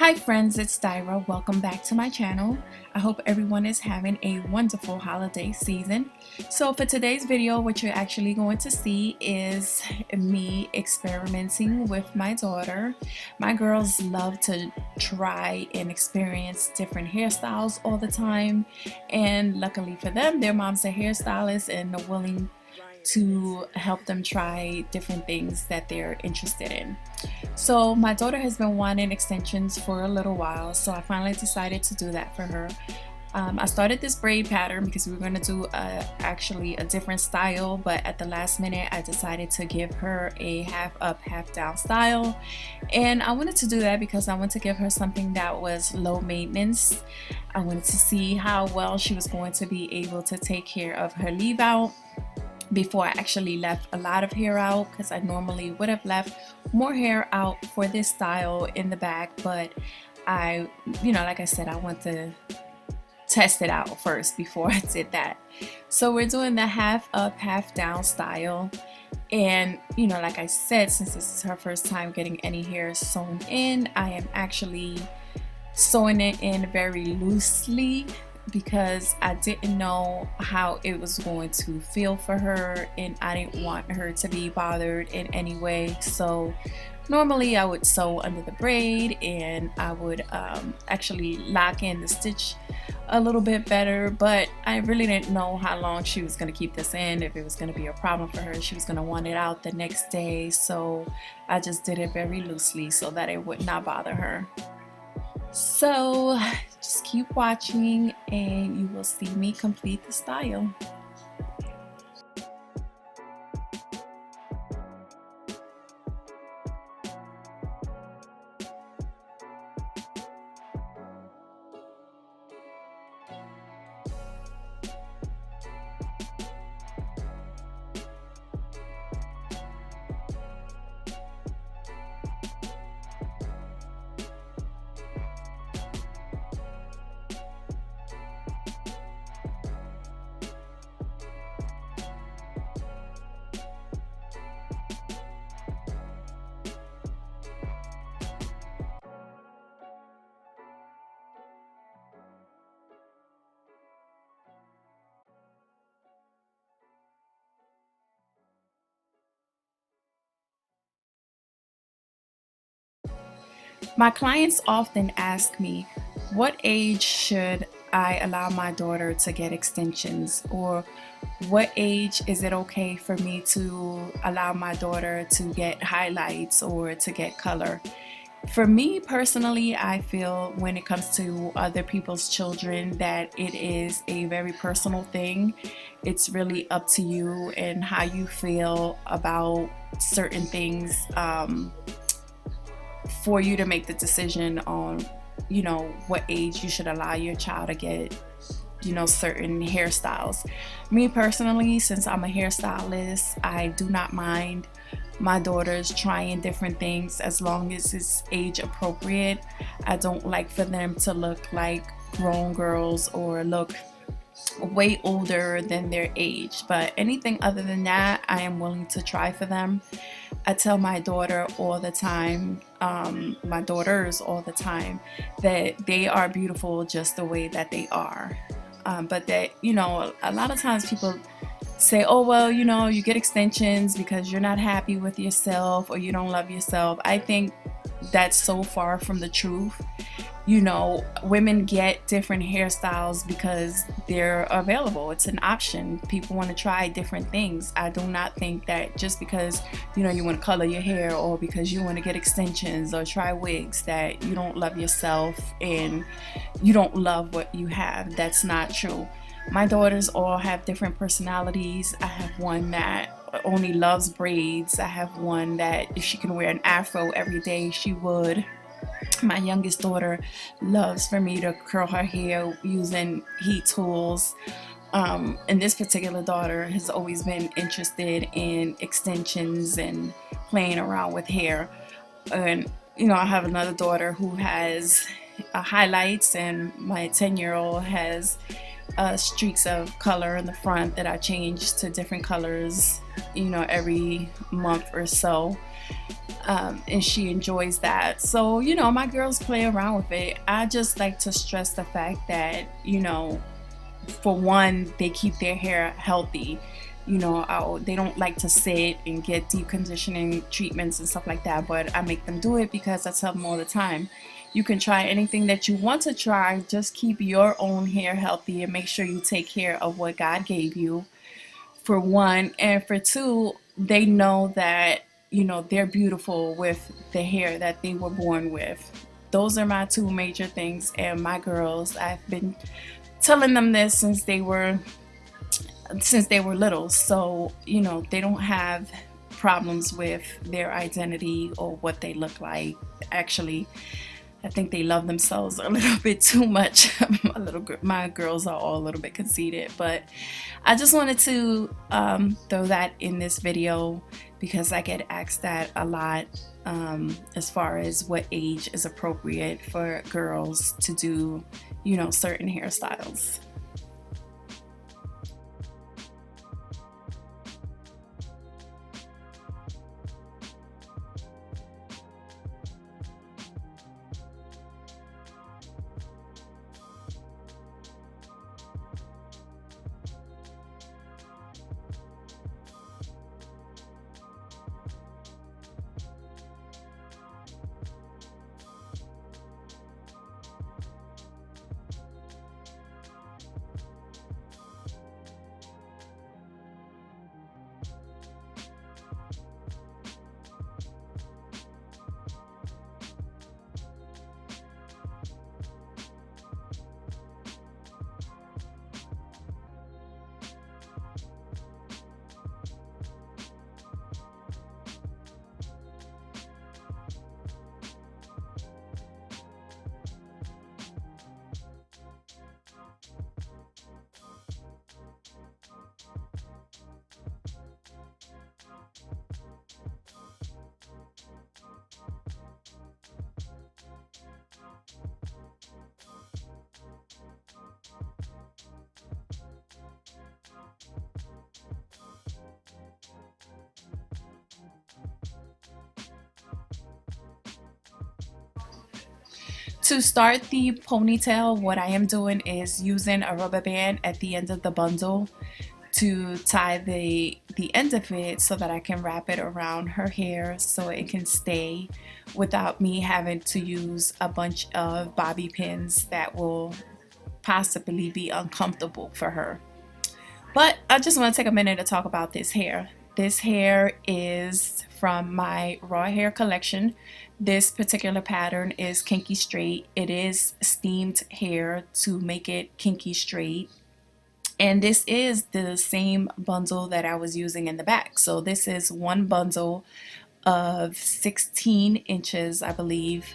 Hi friends, it's Dyra. Welcome back to my channel. I hope everyone is having a wonderful holiday season. So for today's video, what you're actually going to see is me experimenting with my daughter. My girls love to try and experience different hairstyles all the time, and luckily for them, their mom's a hairstylist and are willing to help them try different things that they're interested in. So my daughter has been wanting extensions for a little while, so I finally decided to do that for her. I started this braid pattern because we were going to do actually a different style, but at the last minute I decided to give her a half up, half down style. And I wanted to do that because I wanted to give her something that was low maintenance. I wanted to see how well she was going to be able to take care of her leave out before I actually left a lot of hair out, because I normally would have left more hair out for this style in the back, but like I said, I want to test it out first before I did that. So we're doing the half up, half down style. And like I said, since this is her first time getting any hair sewn in, I am actually sewing it in very loosely because I didn't know how it was going to feel for her, and I didn't want her to be bothered in any way. So normally I would sew under the braid, and I would actually lock in the stitch a little bit better, but I really didn't know how long she was going to keep this in, if it was going to be a problem for her, she was going to want it out the next day. So I just did it very loosely so that it would not bother her. So just keep watching and you will see me complete the style. My clients often ask me, what age should I allow my daughter to get extensions, or what age is it okay for me to allow my daughter to get highlights or to get color? For me personally, I feel when it comes to other people's children that it is a very personal thing. It's really up to you and how you feel about certain things, for you to make the decision on what age you should allow your child to get certain hairstyles. Me personally, since I'm a hairstylist, I do not mind my daughters trying different things as long as it's age appropriate. I don't like for them to look like grown girls or look way older than their age, but anything other than that I am willing to try for them. I tell my daughter all the time, my daughters all the time, that they are beautiful just the way that they are, but that a lot of times people say, oh well, you get extensions because you're not happy with yourself or you don't love yourself. I think that's so far from the truth. Women get different hairstyles because they're available. It's an option. People want to try different things. I do not think that just because you want to color your hair or because you want to get extensions or try wigs that you don't love yourself and you don't love what you have. That's not true. My daughters all have different personalities. I have one that only loves braids. I have one that if she can wear an afro every day, she would. My youngest daughter loves for me to curl her hair using heat tools. And this particular daughter has always been interested in extensions and playing around with hair. And I have another daughter who has highlights, and my 10-year-old has streaks of color in the front that I change to different colors, every month or so. And she enjoys that. So, my girls play around with it. I just like to stress the fact that, for one, they keep their hair healthy. They don't like to sit and get deep conditioning treatments and stuff like that, but I make them do it because I tell them all the time, you can try anything that you want to try, just keep your own hair healthy and make sure you take care of what God gave you, for one. And for two, they know that, they're beautiful with the hair that they were born with. Those are my two major things. And my girls, I've been telling them this since they were little. So, they don't have problems with their identity or what they look like. Actually, I think they love themselves a little bit too much. My girls are all a little bit conceited, but I just wanted to throw that in this video because I get asked that a lot, as far as what age is appropriate for girls to do, certain hairstyles. To start the ponytail, what I am doing is using a rubber band at the end of the bundle to tie the end of it so that I can wrap it around her hair so it can stay without me having to use a bunch of bobby pins that will possibly be uncomfortable for her. But I just want to take a minute to talk about this hair. This hair is from my raw hair collection. This particular pattern is kinky straight. It is steamed hair to make it kinky straight. And this is the same bundle that I was using in the back. So this is one bundle of 16 inches, I believe,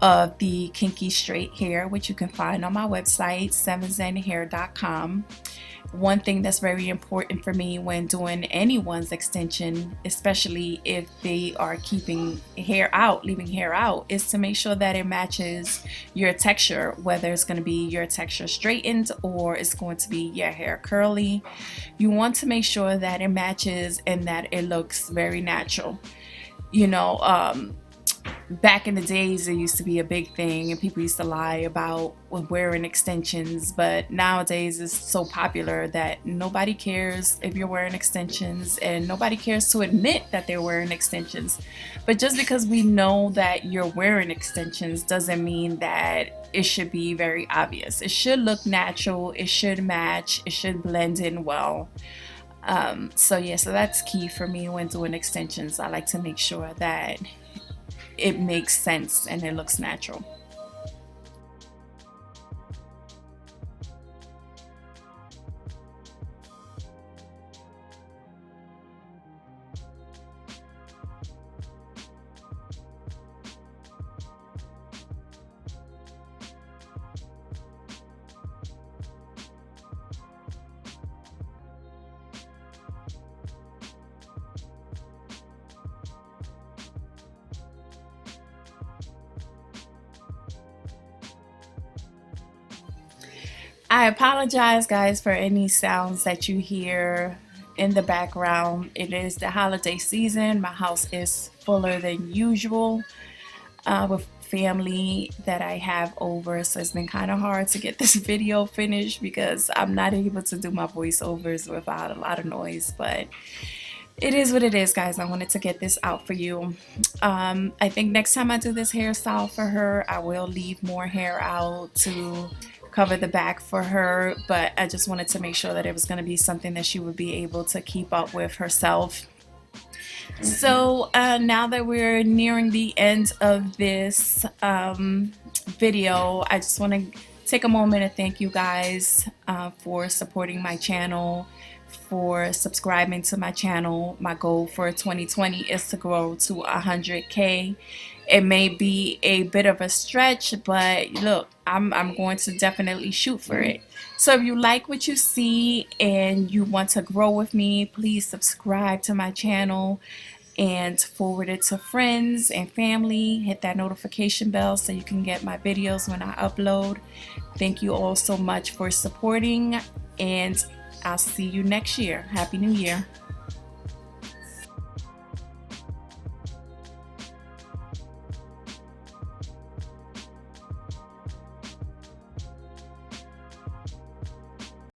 of the kinky straight hair, which you can find on my website, 7zenhair.com. One thing that's very important for me when doing anyone's extension, especially if they are keeping hair out, leaving hair out, is to make sure that it matches your texture, whether it's going to be your texture straightened or it's going to be your hair curly. You want to make sure that it matches and that it looks very natural. Back in the days, it used to be a big thing and people used to lie about wearing extensions, but nowadays it's so popular that nobody cares if you're wearing extensions and nobody cares to admit that they're wearing extensions. But just because we know that you're wearing extensions doesn't mean that it should be very obvious. It should look natural, it should match, it should blend in well. So that's key for me when doing extensions. I like to make sure that it makes sense and it looks natural. I apologize, guys, for any sounds that you hear in the background. It is the holiday season. My house is fuller than usual with family that I have over, so it's been kind of hard to get this video finished because I'm not able to do my voiceovers without a lot of noise, but it is what it is, guys. I wanted to get this out for you. I think next time I do this hairstyle for her, I will leave more hair out to cover the back for her, but I just wanted to make sure that it was going to be something that she would be able to keep up with herself. So now that we're nearing the end of this video, I just want to take a moment to thank you guys for supporting my channel, for subscribing to my channel. My goal for 2020 is to grow to 100K. It may be a bit of a stretch, but look, I'm going to definitely shoot for it. So if you like what you see and you want to grow with me, please subscribe to my channel and forward it to friends and family. Hit that notification bell so you can get my videos when I upload. Thank you all so much for supporting, and I'll see you next year. Happy New Year.